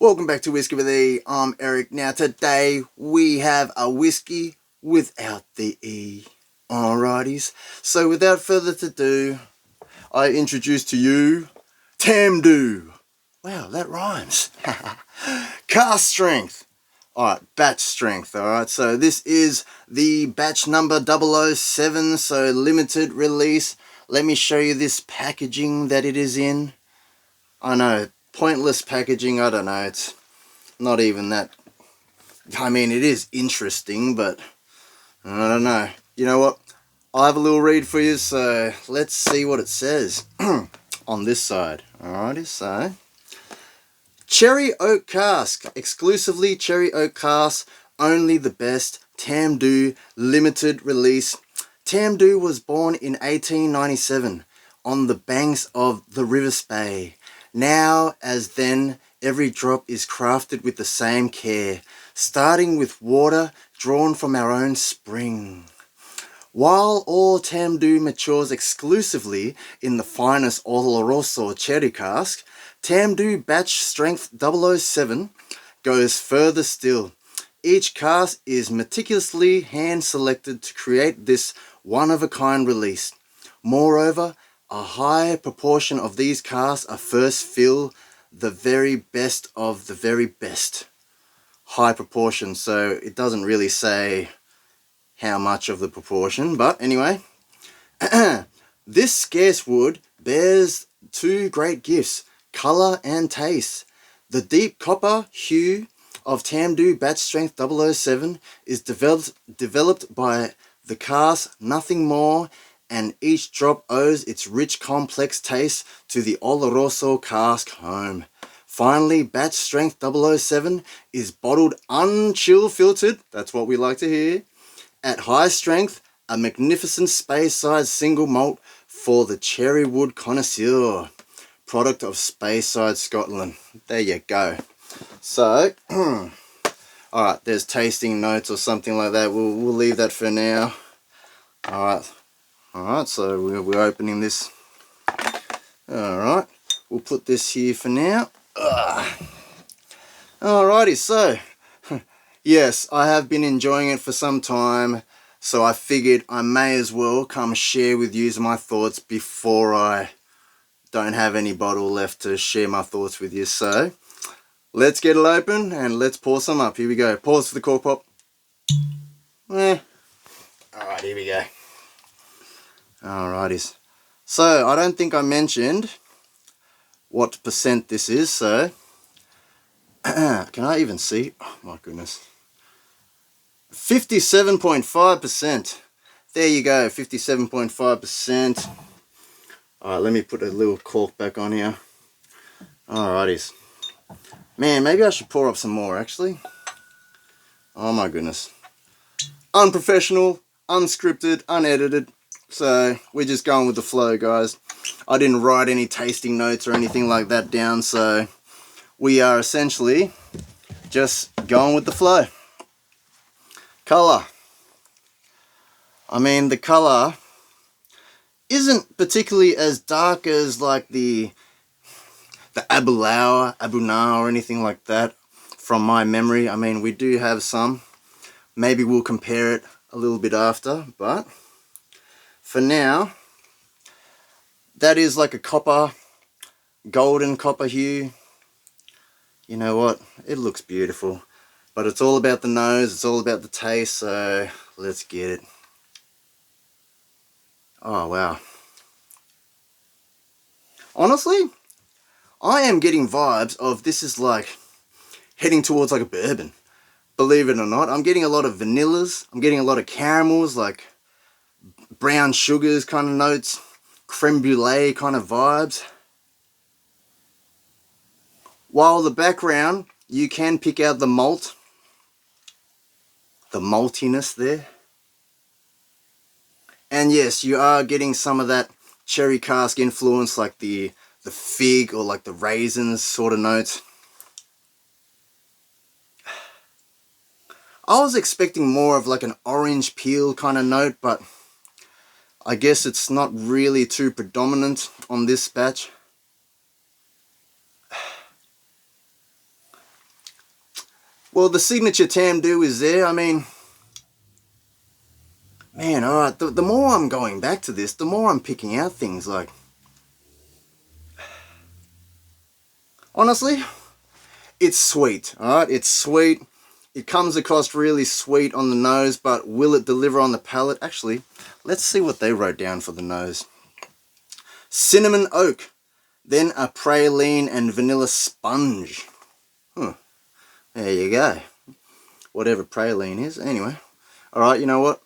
Welcome back to Whiskey with E. I'm Eric. Now today we have a whiskey without the E. Alrighties. So without further ado, I introduce to you Tamdhu. Wow, that rhymes. Cask strength. Alright, batch strength. Alright, so this is the batch number 007, so limited release. Let me show you this packaging that it is in. I know, pointless packaging, I don't know, it's not even that. I mean, it is interesting, but I don't know. You know what? I'll have a little read for you, so let's see what it says on this side. Alrighty, so cherry oak cask, exclusively cherry oak cask, only the best. Tamdhu limited release. Tamdhu was born in 1897 on the banks of the River Spey. Now as then, every drop is crafted with the same care, starting with water drawn from our own spring. While all Tamdhu matures exclusively in the finest Oloroso cherry cask, Tamdhu batch strength 007 goes further still. Each cask is meticulously hand-selected to create this one-of-a-kind release. Moreover, a high proportion of these casks are first fill the very best of the very best. High proportion, so it doesn't really say how much of the proportion, but anyway. This scarce wood bears two great gifts, colour and taste. The deep copper hue of Tamdhu batch strength 007 is developed by the cask, nothing more, and each drop owes its rich complex taste to the Oloroso cask home. Finally, batch strength 007 is bottled unchill filtered, that's what we like to hear, at high strength, a magnificent Speyside single malt for the cherry wood connoisseur. Product of Speyside, Scotland. There you go. So, alright, there's tasting notes or something like that. We'll leave that for now. Alright, so we're opening this. Alright, we'll put this here for now. Alrighty, so, yes, I have been enjoying it for some time, so I figured I may as well come share with you my thoughts before I don't have any bottle left to share my thoughts with you. So, let's get it open and let's pour some up. Here we go. Pause for the cork pop. Alright, here we go. Alrighties. So, I don't think I mentioned what percent this is, so can I even see? Oh my goodness. 57.5%. There you go, 57.5%. Alright, let me put a little cork back on here. Alrighties. Man, maybe I should pour up some more actually. Oh my goodness. Unprofessional, unscripted, unedited. So we're just going with the flow, guys. I didn't write any tasting notes or anything like that down, so we are essentially just going with the flow. Colour. I mean, the colour isn't particularly as dark as like the Aberlour A'bunadh or anything like that from my memory. I mean, we do have some. Maybe we'll compare it a little bit after, but for now, that is like a copper, golden copper hue. You know what? It looks beautiful. But it's all about the nose, it's all about the taste, so let's get it. Oh, wow. Honestly, I am getting vibes of this is like heading towards like a bourbon. Believe it or not, I'm getting a lot of vanillas, I'm getting a lot of caramels, like brown sugars kind of notes, creme brulee kind of vibes. While the background, you can pick out the malt, the maltiness there. And yes, you are getting some of that cherry cask influence, like the fig or like the raisins sort of notes. I was expecting more of like an orange peel kind of note, but I guess it's not really too predominant on this batch. Well, the signature Tamdhu is there. I mean, man, alright, the more I'm going back to this, the more I'm picking out things like... Honestly, it's sweet, alright? It's sweet. It comes across really sweet on the nose, but will it deliver on the palate? Actually, let's see what they wrote down for the nose. Cinnamon oak, then a praline and vanilla sponge. There you go. Whatever praline is. Anyway, alright, you know what?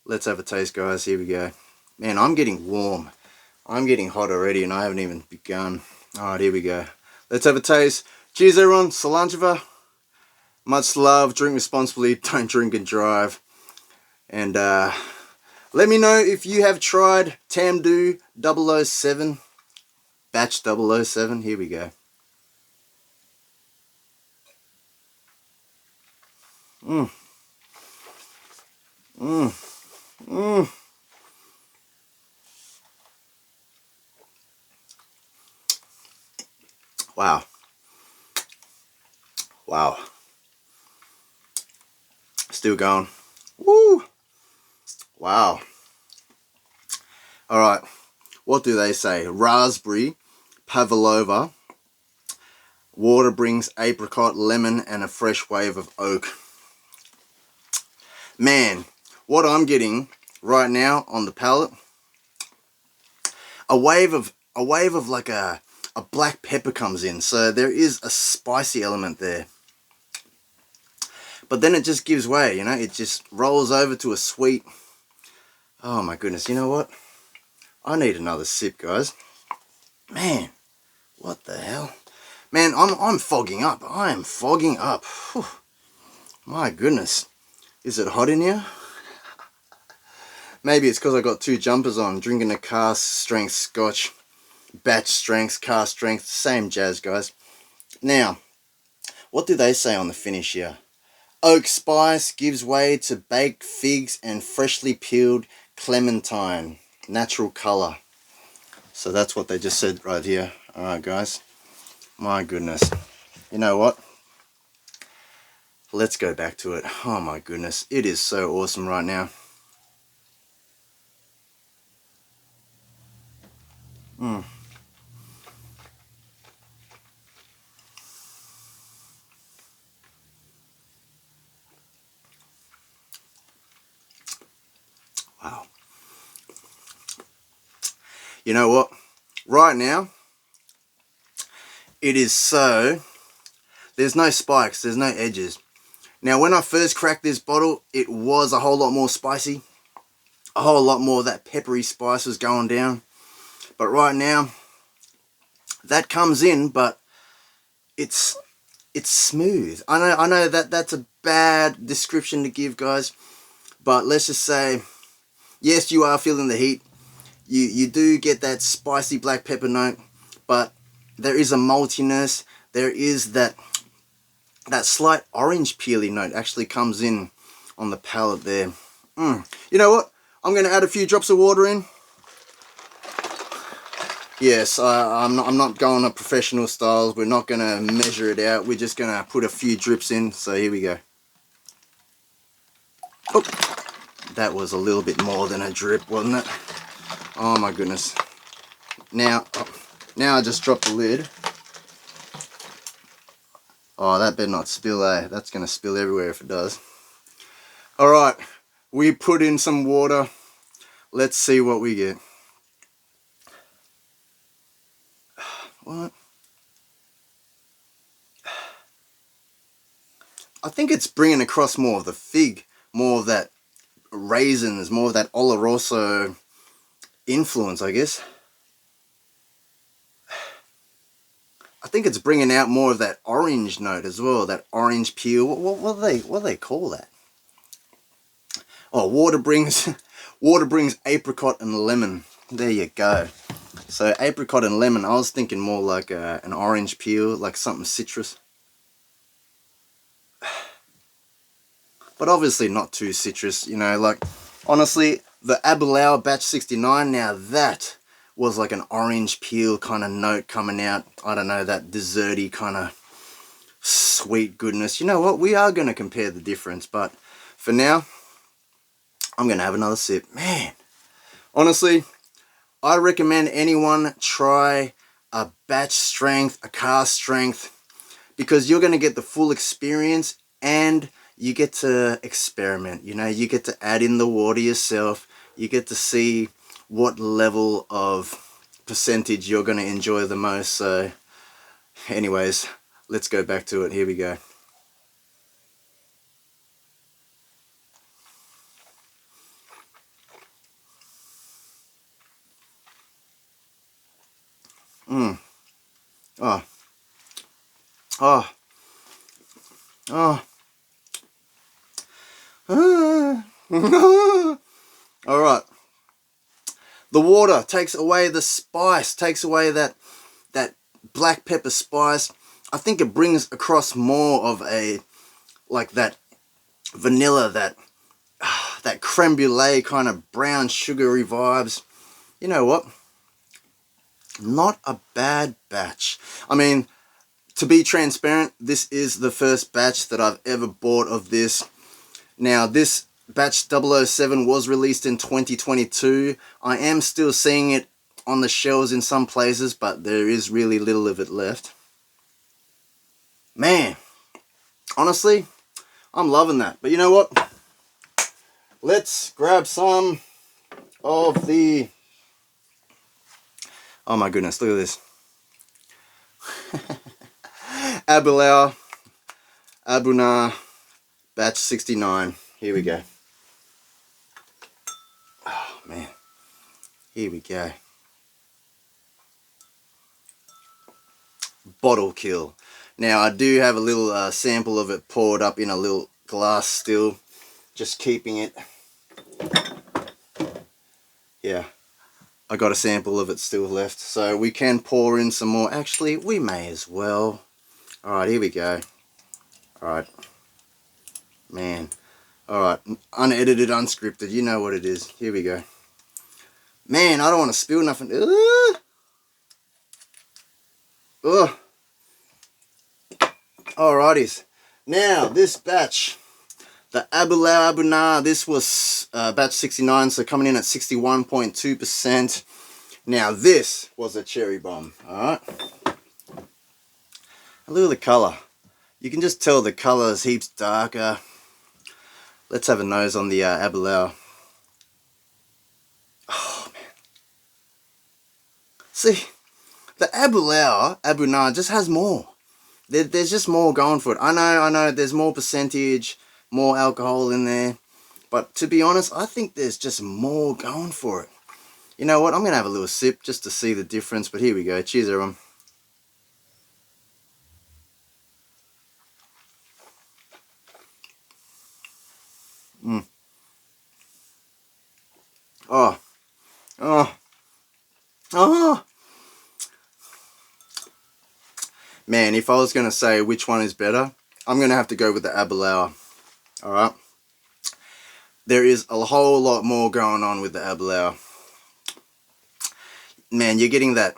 Let's have a taste, guys. Here we go. Man, I'm getting warm. I'm getting hot already, and I haven't even begun. Alright, here we go. Let's have a taste. Cheers, everyone. Salanjava. Much love. Drink responsibly. Don't drink and drive. And let me know if you have tried Tamdhu 007. Batch 007. Here we go. Wow. Wow. Still going. Woo! Wow. Alright. What do they say? Raspberry, pavlova, water brings apricot, lemon, and a fresh wave of oak. Man, what I'm getting right now on the palate, a wave of like a black pepper comes in, so there is a spicy element there. But then it just gives way, you know, it just rolls over to a sweet. Oh my goodness, you know what? I need another sip, guys. Man, what the hell? Man, I'm fogging up. I am fogging up. Whew. My goodness. Is it hot in here? Maybe it's because I got two jumpers on, drinking a cask strength scotch. Batch strength, cask strength, same jazz, guys. Now, what do they say on the finish here? Oak spice gives way to baked figs and freshly peeled clementine. Natural colour. So that's what they just said right here. Alright, guys. My goodness. You know what? Let's go back to it. Oh my goodness. It is so awesome right now. Wow. You know what? Right now, it is so... There's no spikes. There's no edges. Now, when I first cracked this bottle, it was a whole lot more spicy. A whole lot more of that peppery spice was going down. But right now, that comes in, but it's smooth. I know that that's a bad description to give, guys. But let's just say, yes, you are feeling the heat. You do get that spicy black pepper note, but there is a maltiness. There is that slight orange peely note actually comes in on the palate there. You know what? I'm going to add a few drops of water in. Yes, I'm not going to professional styles. We're not going to measure it out. We're just going to put a few drips in. So here we go. Oh, that was a little bit more than a drip, wasn't it? Oh my goodness. Now I just dropped the lid. Oh, that better not spill, eh? That's going to spill everywhere if it does. Alright, we put in some water. Let's see what we get. What? I think it's bringing across more of the fig, more of that raisins, more of that Oloroso influence, I guess. I think it's bringing out more of that orange note as well, that orange peel. What do they call that? Oh, water brings apricot and lemon. There you go. So apricot and lemon, I was thinking more like an orange peel, like something citrus. But obviously not too citrus, you know, like honestly, the Aberlour batch 69, now that was like an orange peel kind of note coming out. I don't know, that desserty kind of sweet goodness. You know what? We are going to compare the difference, but for now, I'm going to have another sip. Man, honestly, I recommend anyone try a batch strength, a cask strength, because you're going to get the full experience and you get to experiment. You know, you get to add in the water yourself. You get to see what level of percentage you're going to enjoy the most. So anyways, let's go back to it. Here we go. Oh. Oh. Oh. All right. The water takes away the spice, takes away that black pepper spice. I think it brings across more of a, like, that vanilla, that creme brulee kind of brown sugary vibes. You know what? Not a bad batch. I mean, to be transparent, this is the first batch that I've ever bought of this. Now, this batch 007 was released in 2022. I am still seeing it on the shelves in some places, but there is really little of it left. Man, honestly, I'm loving that. But you know what? Let's grab some of the... Oh my goodness, look at this. Aberlour A'bunadh batch 69. Here we go. Oh man, here we go. Bottle kill. Now I do have a little sample of it poured up in a little glass still, just keeping it. Yeah, I got a sample of it still left, so we can pour in some more. Actually, we may as well. Alright, here we go. Alright. Man. Alright, unedited, unscripted, you know what it is. Here we go. Man, I don't want to spill nothing. Ugh. Alrighties. Now, this batch, the Aberlour A'bunadh, this was batch 69, so coming in at 61.2%. Now, this was a cherry bomb. Alright. Look at the colour. You can just tell the colour is heaps darker. Let's have a nose on the Aberlour. Oh, man. See, the Aberlour A'bunadh just has more. There's just more going for it. I know, there's more percentage, more alcohol in there. But to be honest, I think there's just more going for it. You know what? I'm going to have a little sip just to see the difference. But here we go. Cheers, everyone. Oh. Oh. Oh. Man, if I was going to say which one is better, I'm going to have to go with the Aberlour. Alright. There is a whole lot more going on with the Aberlour. Man, you're getting that,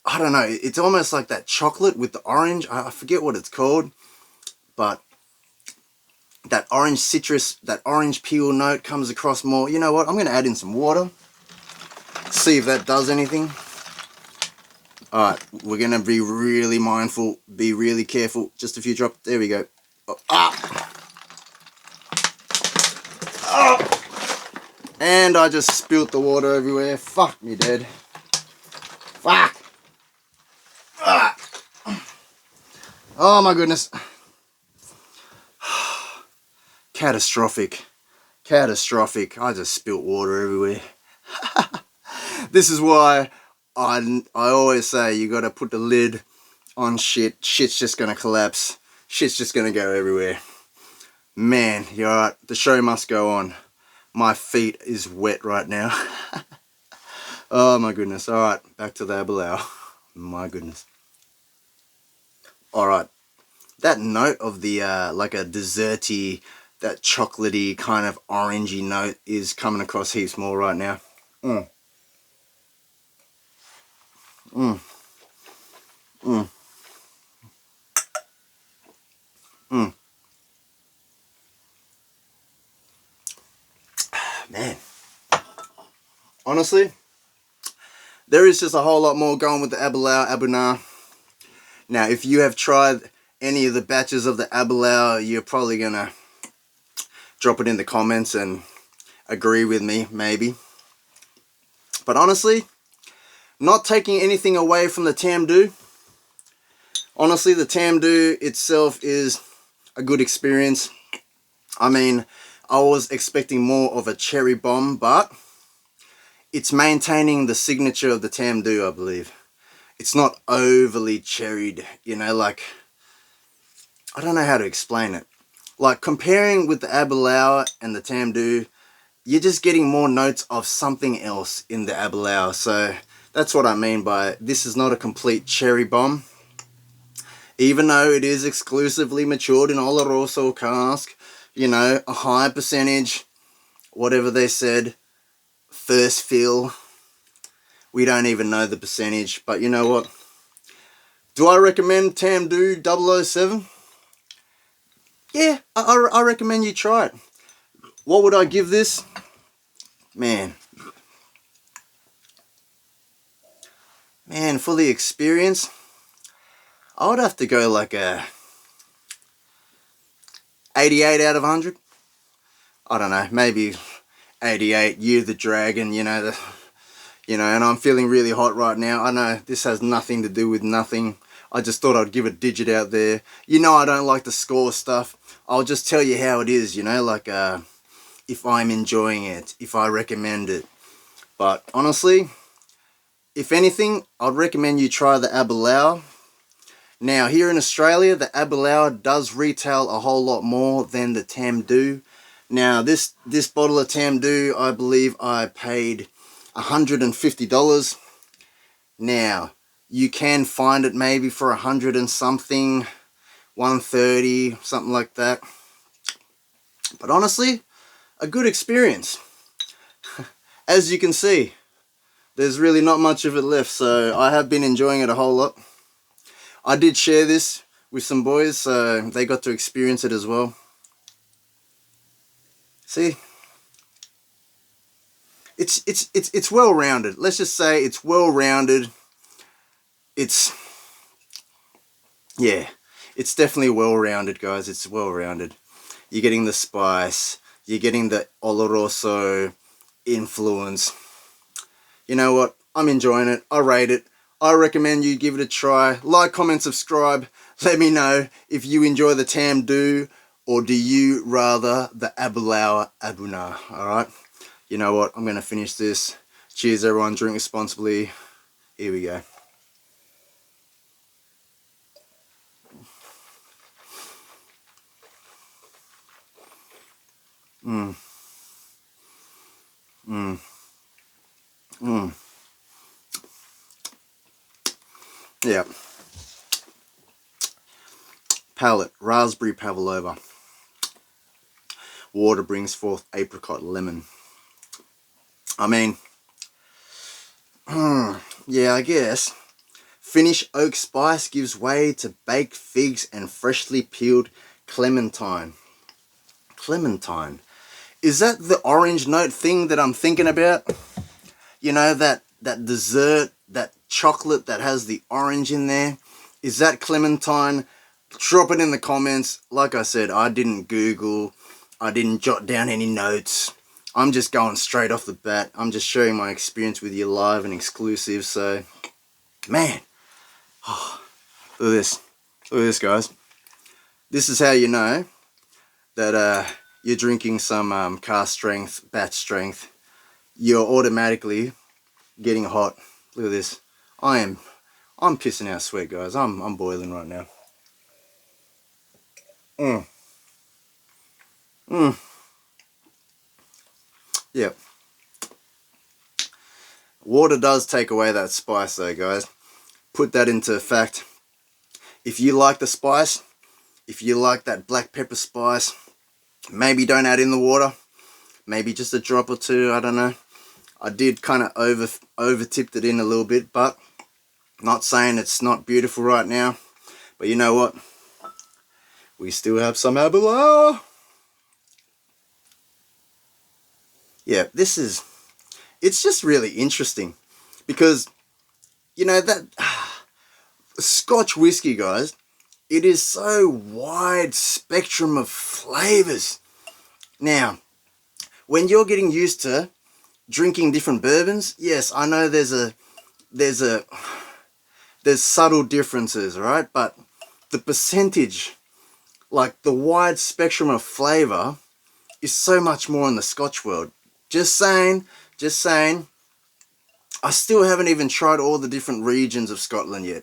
I don't know, it's almost like that chocolate with the orange. I forget what it's called, but that orange citrus, that orange peel note comes across more. You know what? I'm going to add in some water. See if that does anything. Alright, we're going to be really mindful, be really careful. Just a few drops. There we go. Oh, ah! Oh! And I just spilt the water everywhere. Fuck me dead. Fuck! Ah! Oh my goodness. Catastrophic. Catastrophic. I just spilt water everywhere. This is why I always say you gotta put the lid on shit. Shit's just gonna collapse. Shit's just gonna go everywhere. Man, you're right. The show must go on. My feet is wet right now. Oh my goodness. Alright, back to the Aberlour. My goodness. Alright. That note of the like a desserty, that chocolatey kind of orangey note is coming across heaps more right now. Mm. Mm. Mm. Man, honestly, there is just a whole lot more going with the Aberlour A'bunadh. Now, if you have tried any of the batches of the Aberlour, you're probably gonna drop it in the comments and agree with me, maybe. But honestly, not taking anything away from the Tamdhu. Honestly, the Tamdhu itself is a good experience. I mean, I was expecting more of a cherry bomb, but it's maintaining the signature of the Tamdhu, I believe. It's not overly cherried, you know, like, I don't know how to explain it. Like, comparing with the Aberlour and the Tamdhu, you're just getting more notes of something else in the Aberlour. So that's what I mean by this is not a complete cherry bomb. Even though it is exclusively matured in Oloroso cask, you know, a high percentage, whatever they said, first fill. We don't even know the percentage, but you know what? Do I recommend Tamdhu 007? Yeah, I recommend you try it. What would I give this? Man, for the experience, I would have to go like a 88 out of 100. I don't know, maybe 88. Year the Dragon, you know, and I'm feeling really hot right now. I know this has nothing to do with nothing. I just thought I'd give a digit out there. You know I don't like to score stuff. I'll just tell you how it is, you know, like if I'm enjoying it, if I recommend it. But honestly, if anything, I'd recommend you try the Aberlour. Now, here in Australia, the Aberlour does retail a whole lot more than the Tamdhu. Now, this bottle of Tamdhu, I believe I paid $150. Now, you can find it maybe for 100 and something, 130, something like that. But honestly, a good experience. As you can see, there's really not much of it left, so I have been enjoying it a whole lot. I did share this with some boys, so they got to experience it as well. See, it's well rounded. Let's just say it's well rounded. It's definitely well rounded, guys. It's well rounded. You're getting the spice. You're getting the Oloroso influence. You know what? I'm enjoying it. I rate it. I recommend you give it a try. Like, comment, subscribe. Let me know if you enjoy the Tamdhu or do you rather the Aberlour A'bunadh. Alright? You know what? I'm going to finish this. Cheers everyone. Drink responsibly. Here we go. Yeah. Palate, raspberry pavlova. Water brings forth apricot lemon. I mean, yeah, I guess. Finish oak spice gives way to baked figs and freshly peeled clementine. Clementine. Is that the orange note thing that I'm thinking about? You know, that dessert, that chocolate that has the orange in there? Is that clementine? Drop it in the comments. Like I said, I didn't Google. I didn't jot down any notes. I'm just going straight off the bat. I'm just sharing my experience with you live and exclusive. So, man. Oh, look at this. Look at this, guys. This is how you know that you're drinking some cask strength, batch strength. You're automatically getting hot. Look at this. I'm pissing out sweat, guys. I'm boiling right now. Yep. Water does take away that spice though, guys. Put that into fact. If you like the spice, if you like that black pepper spice, maybe don't add in the water. Maybe just a drop or two, I don't know. I did kind of over tipped it in a little bit, but not saying it's not beautiful right now. But you know what? we still have some Aberlour. Yeah, it's just really interesting because, you know, that Scotch whiskey, guys, it is so wide spectrum of flavors. Now, when you're getting used to drinking different bourbons, yes, I know there's subtle differences, right? But the percentage, like the wide spectrum of flavor, is so much more in the Scotch world. Just saying. I still haven't even tried all the different regions of Scotland yet.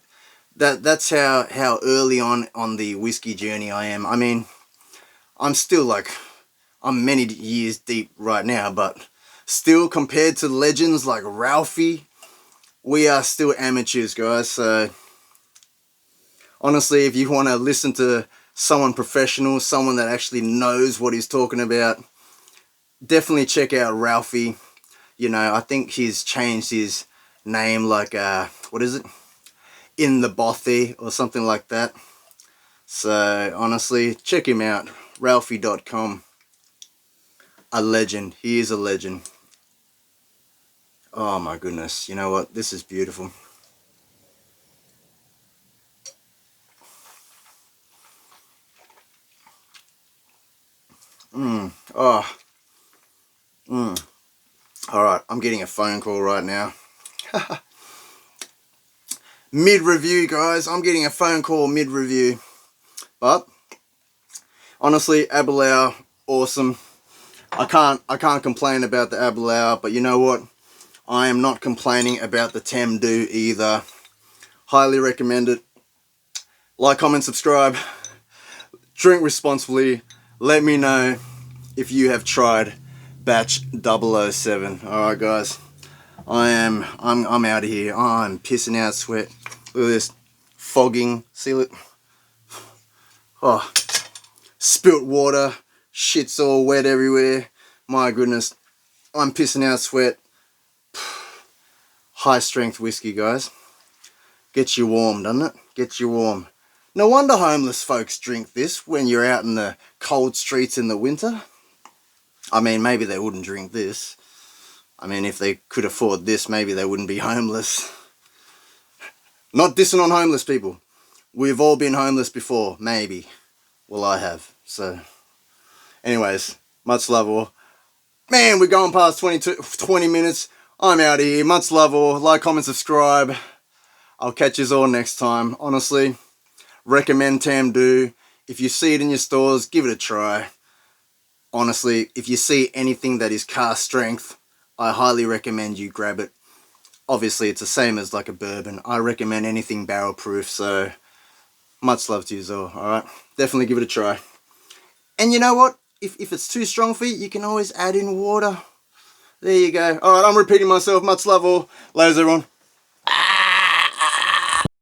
That's how early on the whiskey journey I am. I mean, I'm many years deep right now, but still, compared to legends like Ralphie, we are still amateurs, guys. So honestly, if you want to listen to someone professional, someone that actually knows what he's talking about, definitely check out Ralphie. You know, I think he's changed his name, like, what is it? In the Bothy or something like that. So honestly, check him out. Ralphie.com. A legend. He is a legend. Oh my goodness. You know what? This is beautiful. Oh. Alright, I'm getting a phone call right now. Mid-review, guys. I'm getting a phone call mid-review. But honestly, Aberlour, awesome. I can't complain about the Aberlour, but you know what? I am not complaining about the Tamdhu either. Highly recommend it. Like, comment, subscribe. Drink responsibly. Let me know if you have tried batch 007. Alright, guys. I'm out of here. I'm pissing out sweat. Look at this. Fogging. See it? Oh. Spilt water. Shit's all wet everywhere. My goodness. I'm pissing out sweat. High strength whiskey, guys. Gets you warm, doesn't it? Gets you warm. No wonder homeless folks drink this when you're out in the cold streets in the winter. I mean, maybe they wouldn't drink this. I mean, if they could afford this, maybe they wouldn't be homeless. Not dissing on homeless people. We've all been homeless before, maybe. Well, I have. So, anyways, much love all. Man, we're going past 20 minutes. I'm out of here. Much love all. Like, comment, subscribe. I'll catch you all next time. Honestly, recommend Tamdhu. If you see it in your stores, give it a try. Honestly, if you see anything that is cask strength, I highly recommend you grab it. Obviously, it's the same as like a bourbon. I recommend anything barrel proof, so much love to you all, alright? Definitely give it a try. And you know what? If it's too strong for you, you can always add in water. There you go. Alright, I'm repeating myself. Much love all. Ladies, everyone.